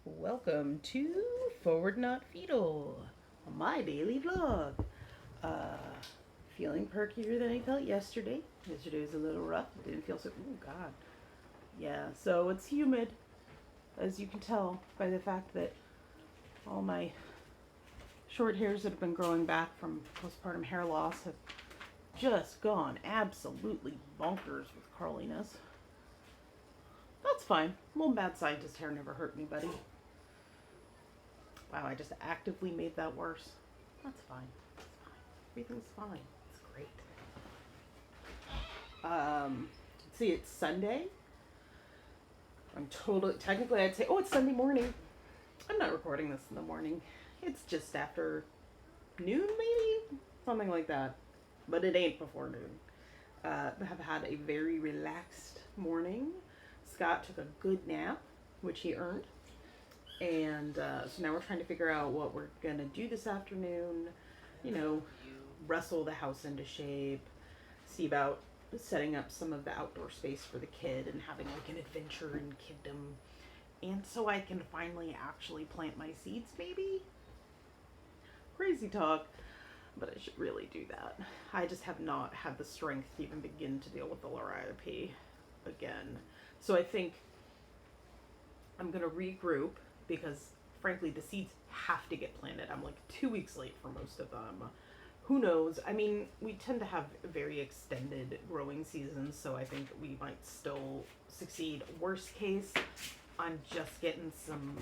Welcome to Forward Not Fetal, my daily vlog. Uh, Feeling perkier than I felt yesterday. Yesterday was a little rough. It didn't feel so. Oh God. Yeah. So it's humid, as you can tell by the fact that all my short hairs that have been growing back from postpartum hair loss have just gone absolutely bonkers with curliness. That's fine. Little mad scientist hair never hurt anybody. Wow, I just actively made that worse. That's fine. It's fine. Everything's fine. It's great. Let's see, it's Sunday. Technically, I'd say, oh, it's Sunday morning. I'm not recording this in the morning. It's just after noon, maybe? Something like that. But it ain't before noon. I have had a very relaxed morning. Scott took a good nap, which he earned. And so now we're trying to figure out what we're going to do this afternoon. You know, wrestle the house into shape, see about setting up some of the outdoor space for the kid and having like an adventure in kiddom. And so I can finally actually plant my seeds, maybe? Crazy talk, but I should really do that. I just have not had the strength to even begin to deal with the Liriope again. So I think I'm going to regroup because frankly the seeds have to get planted. I'm like 2 weeks late for most of them. Who knows? I mean, we tend to have very extended growing seasons, so I think we might still succeed. Worst case, I'm just getting some,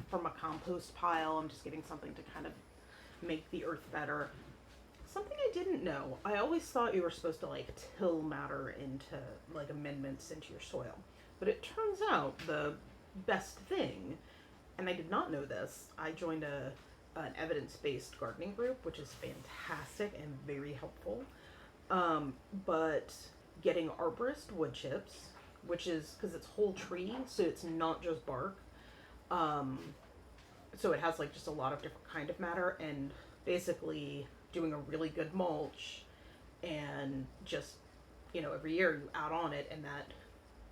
from a compost pile. I'm just getting something to kind of make the earth better. Something I didn't know. I always thought you were supposed to like till matter into like amendments into your soil. But it turns out the best thing, and I did not know this, I joined an evidence-based gardening group, which is fantastic and very helpful. But getting arborist wood chips, which is because it's whole tree, so it's not just bark. So it has like just a lot of different kind of matter, and basically doing a really good mulch and just, every year you add on it and that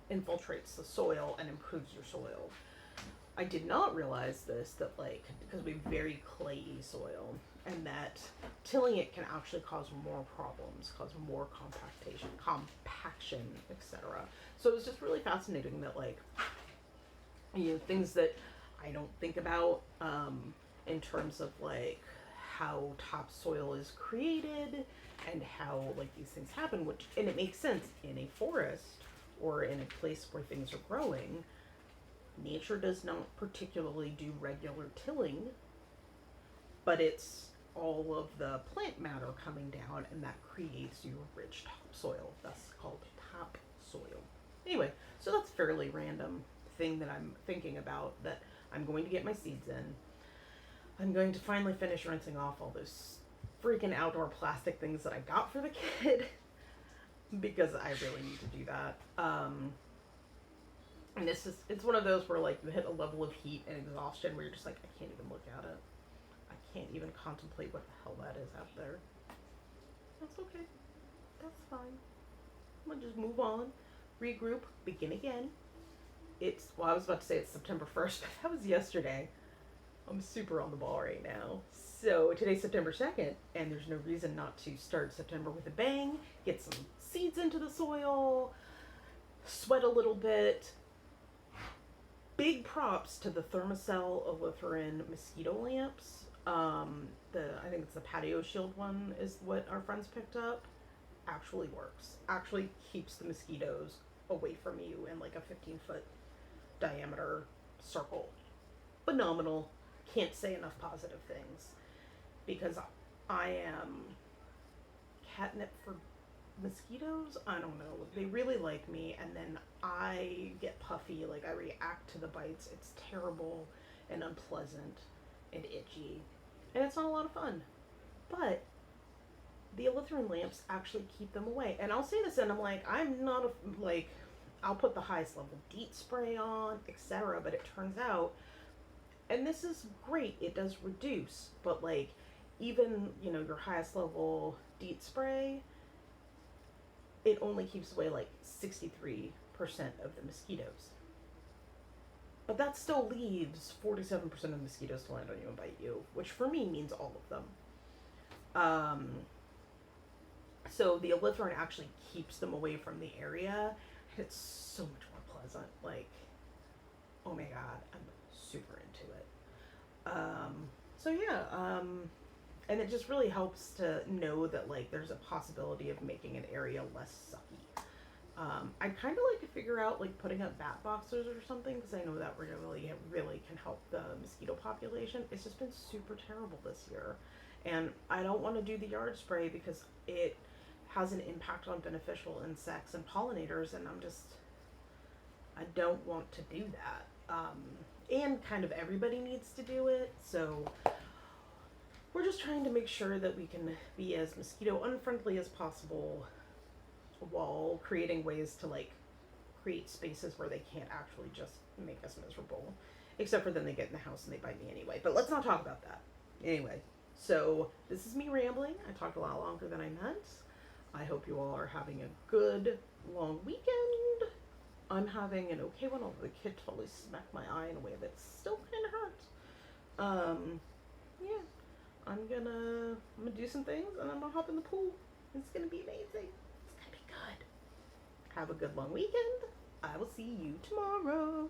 infiltrates the soil and improves your soil. I did not realize this, that like, because we have very clayey soil, and that tilling it can actually cause more problems, cause more compaction, etc. So it was just really fascinating that like, things that I don't think about in terms of like how topsoil is created and how like these things happen, and it makes sense in a forest or in a place where things are growing. Nature does not particularly do regular tilling, but it's all of the plant matter coming down, and that creates your rich topsoil, thus called topsoil. Anyway, so that's a fairly random thing that I'm thinking about, that I'm going to get my seeds in. I'm going to finally finish rinsing off all those freaking outdoor plastic things that I got for the kid because I really need to do that. And it's one of those where like you hit a level of heat and exhaustion where you're just like, I can't even look at it. I can't even contemplate what the hell that is out there. That's okay. That's fine. I'm gonna just move on, regroup, begin again. I was about to say it's September 1st, but that was yesterday. I'm super on the ball right now. So today's September 2nd, and there's no reason not to start September with a bang, get some seeds into the soil, sweat a little bit. Big props to the Thermacell mosquito lamps. I think it's the Patio Shield one is what our friends picked up. Actually works. Actually keeps the mosquitoes away from you in like a 15-foot diameter circle. Phenomenal. Can't say enough positive things because I am catnip for mosquitoes. I don't know, they really like me, and then I get puffy, like I react to the bites. It's terrible and unpleasant and itchy, and it's not a lot of fun. But the elithrin lamps actually keep them away. And I'll say this, and I'm like, I'm not I'll put the highest level DEET spray on, etc. But it turns out, and this is great, it does reduce, but like even your highest level DEET spray, it only keeps away like 63% of the mosquitoes. But that still leaves 47% of mosquitoes to land on you and bite you, which for me means all of them. Um, so the elithrin actually keeps them away from the area, and it's so much more pleasant. Like, oh my god, I'm super into it. So yeah, and it just really helps to know that like there's a possibility of making an area less sucky. I'd kind of like to figure out like putting up bat boxes or something because I know that really can help the mosquito population. It's just been super terrible this year, and I don't want to do the yard spray because it has an impact on beneficial insects and pollinators, and I don't want to do that. And kind of everybody needs to do it, so we're just trying to make sure that we can be as mosquito unfriendly as possible while creating ways to like create spaces where they can't actually just make us miserable. Except for then they get in the house and they bite me anyway. But let's not talk about that. Anyway, so this is me rambling. I talked a lot longer than I meant. I hope you all are having a good long weekend. I'm having an okay one, although the kid totally smacked my eye in a way that still kind of hurt. Yeah, I'm gonna do some things and I'm gonna hop in the pool. It's gonna be amazing. It's gonna be good. Have a good long weekend. I will see you tomorrow.